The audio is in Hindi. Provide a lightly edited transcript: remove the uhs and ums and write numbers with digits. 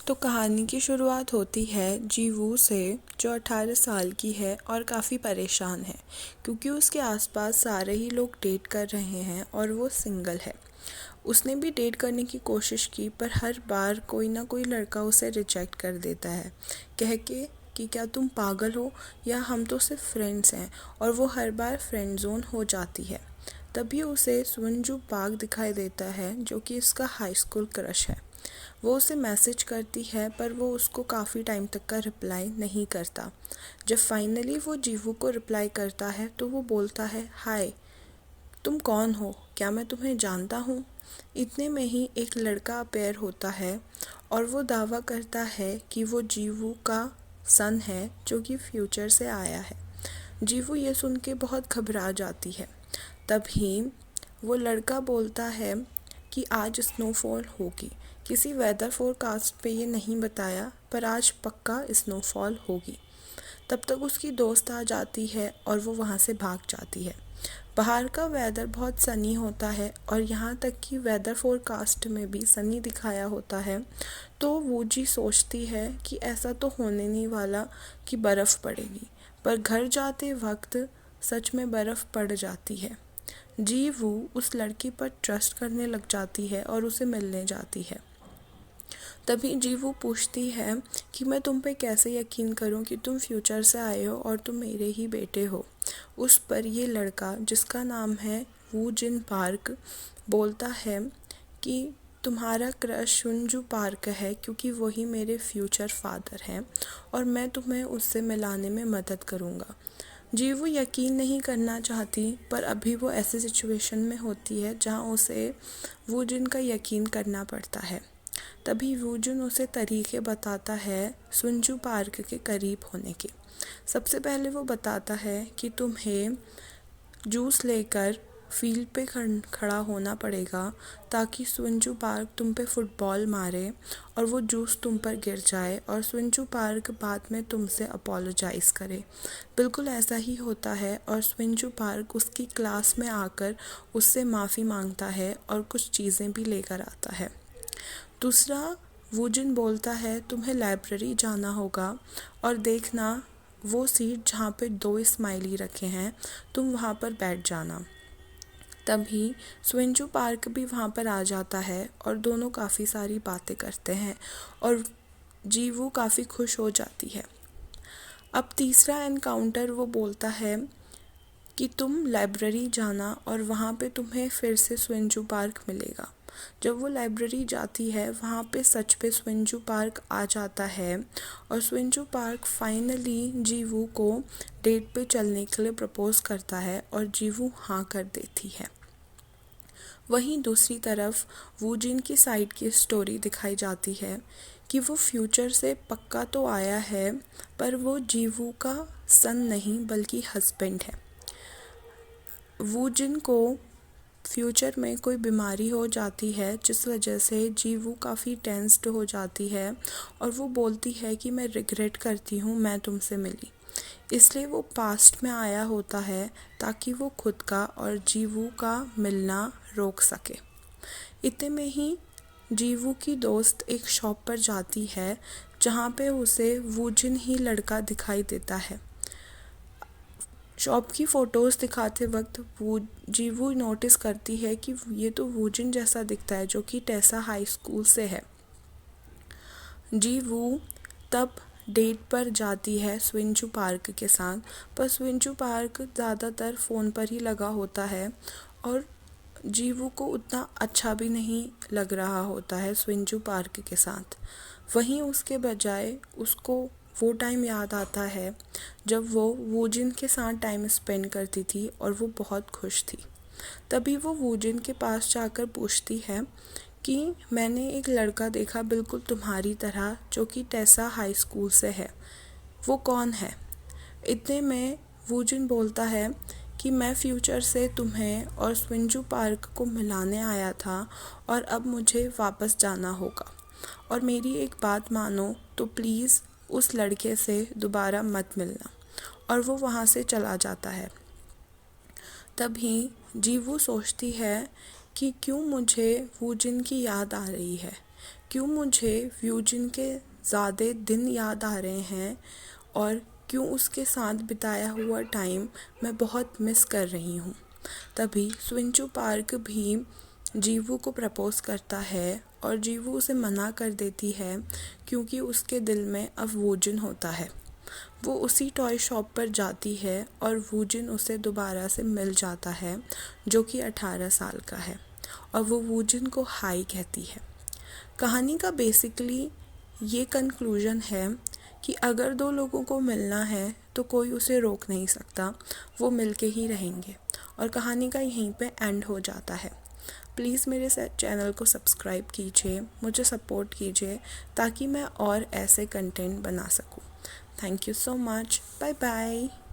तो कहानी की शुरुआत होती है जीवू से, जो 18 साल की है और काफ़ी परेशान है क्योंकि उसके आसपास सारे ही लोग डेट कर रहे हैं और वो सिंगल है। उसने भी डेट करने की कोशिश की पर हर बार कोई ना कोई लड़का उसे रिजेक्ट कर देता है, कह के कि क्या तुम पागल हो या हम तो सिर्फ फ्रेंड्स हैं, और वो हर बार फ्रेंड जोन हो जाती है। तभी उसे सुंजू पार्क दिखाई देता है जो कि इसका हाई स्कूल क्रश है। वो उसे मैसेज करती है पर वो उसको काफ़ी टाइम तक का रिप्लाई नहीं करता। जब फाइनली वो जीवू को रिप्लाई करता है तो वो बोलता है, हाय, तुम कौन हो, क्या मैं तुम्हें जानता हूँ। इतने में ही एक लड़का अपेयर होता है और वो दावा करता है कि वो जीवू का सन है जो कि फ्यूचर से आया है। जीवू ये सुन के बहुत घबरा जाती है। तभी वो लड़का बोलता है कि आज स्नोफॉल होगी। किसी वेदर फोरकास्ट पे ये नहीं बताया पर आज पक्का स्नोफॉल होगी। तब तक उसकी दोस्त आ जाती है और वो वहाँ से भाग जाती है। बाहर का वेदर बहुत सनी होता है और यहाँ तक कि वेदर फोरकास्ट में भी सनी दिखाया होता है। तो वूजी सोचती है कि ऐसा तो होने नहीं वाला कि बर्फ़ पड़ेगी, पर घर जाते वक्त सच में बर्फ़ पड़ जाती है। जीवू उस लड़की पर ट्रस्ट करने लग जाती है और उसे मिलने जाती है। तभी जीवू पूछती है कि मैं तुम पे कैसे यकीन करूं कि तुम फ्यूचर से आए हो और तुम मेरे ही बेटे हो। उस पर ये लड़का, जिसका नाम है वू जिन पार्क, बोलता है कि तुम्हारा क्रश सुंजू पार्क है क्योंकि वही मेरे फ्यूचर फादर हैं और मैं तुम्हें उससे मिलाने में मदद करूँगा। जीवू यकीन नहीं करना चाहती पर अभी वो ऐसी सिचुएशन में होती है जहाँ उसे वो जिनका यकीन करना पड़ता है। तभी वूजुन उसे तरीके बताता है सुंजू पार्क के करीब होने के। सबसे पहले वो बताता है कि तुम्हें जूस लेकर फील्ड पे खड़ा होना पड़ेगा ताकि सुंजू पार्क तुम पे फुटबॉल मारे और वो जूस तुम पर गिर जाए और सुंजू पार्क बाद में तुमसे अपोलोजाइज़ करे। बिल्कुल ऐसा ही होता है और सुंजू पार्क उसकी क्लास में आकर उससे माफ़ी मांगता है और कुछ चीज़ें भी लेकर आता है। दूसरा, वूजिन बोलता है तुम्हें लाइब्रेरी जाना होगा और देखना वो सीट जहाँ पे 2 स्माइली रखे हैं, तुम वहाँ पर बैठ जाना। तभी स्विंजू पार्क भी वहाँ पर आ जाता है और दोनों काफ़ी सारी बातें करते हैं और जीवू काफ़ी खुश हो जाती है। अब तीसरा एनकाउंटर वो बोलता है कि तुम लाइब्रेरी जाना और वहाँ पे तुम्हें फिर से स्विंजू पार्क मिलेगा। जब वो लाइब्रेरी जाती है वहाँ पे सच पे स्विंजू पार्क आ जाता है और स्विंजू पार्क फाइनली जीवू को डेट पे चलने के लिए प्रपोज करता है और जीवू हाँ कर देती है। वहीं दूसरी तरफ वूजिन की साइड की स्टोरी दिखाई जाती है कि वो फ्यूचर से पक्का तो आया है पर वो जीवू का सन नहीं बल्कि हस्बैंड है। वूजिन को फ्यूचर में कोई बीमारी हो जाती है जिस वजह से जीवू काफ़ी टेंस्ड हो जाती है और वो बोलती है कि मैं रिग्रेट करती हूँ मैं तुमसे मिली। इसलिए वो पास्ट में आया होता है ताकि वो खुद का और जीवू का मिलना रोक सके। इतने में ही जीवू की दोस्त एक शॉप पर जाती है जहाँ पे उसे वूजिन ही लड़का दिखाई देता है। शॉप की फ़ोटोज़ दिखाते वक्त जीवू नोटिस करती है कि ये तो वूजिन जैसा दिखता है जो कि टेसा हाई स्कूल से है। जीवू तब डेट पर जाती है स्विंजू पार्क के साथ, पर स्विंजू पार्क ज़्यादातर फ़ोन पर ही लगा होता है और जीवू को उतना अच्छा भी नहीं लग रहा होता है स्विंजू पार्क के साथ। वहीं उसके बजाय उसको वो टाइम याद आता है जब वो वूजिन के साथ टाइम स्पेंड करती थी और वो बहुत खुश थी। तभी वो वूजिन के पास जाकर पूछती है कि मैंने एक लड़का देखा बिल्कुल तुम्हारी तरह जो कि टेसा हाई स्कूल से है, वो कौन है। इतने में वूजिन बोलता है कि मैं फ्यूचर से तुम्हें और स्विंजू पार्क को मिलाने आया था और अब मुझे वापस जाना होगा और मेरी एक बात मानो तो प्लीज़ उस लड़के से दोबारा मत मिलना, और वो वहाँ से चला जाता है। तभी जीवू सोचती है कि क्यों मुझे वूजिन की याद आ रही है। क्यों मुझे व्यूजिन के ज़्यादा दिन याद आ रहे हैं और क्यों उसके साथ बिताया हुआ टाइम मैं बहुत मिस कर रही हूँ। तभी स्विंचू पार्क भी जीवू को प्रपोज करता है और जीवू उसे मना कर देती है क्योंकि उसके दिल में अब वूजिन होता है। वो उसी टॉय शॉप पर जाती है और वूजिन उसे दोबारा से मिल जाता है जो कि 18 साल का है और वो वूजिन को हाई कहती है। कहानी का बेसिकली ये कंक्लूजन है कि अगर दो लोगों को मिलना है तो कोई उसे रोक नहीं सकता, वो मिलके ही रहेंगे और कहानी का यहीं पे एंड हो जाता है। प्लीज़ मेरे चैनल को सब्सक्राइब कीजिए, मुझे सपोर्ट कीजिए ताकि मैं और ऐसे कंटेंट बना सकूं। Thank you so much. Bye bye.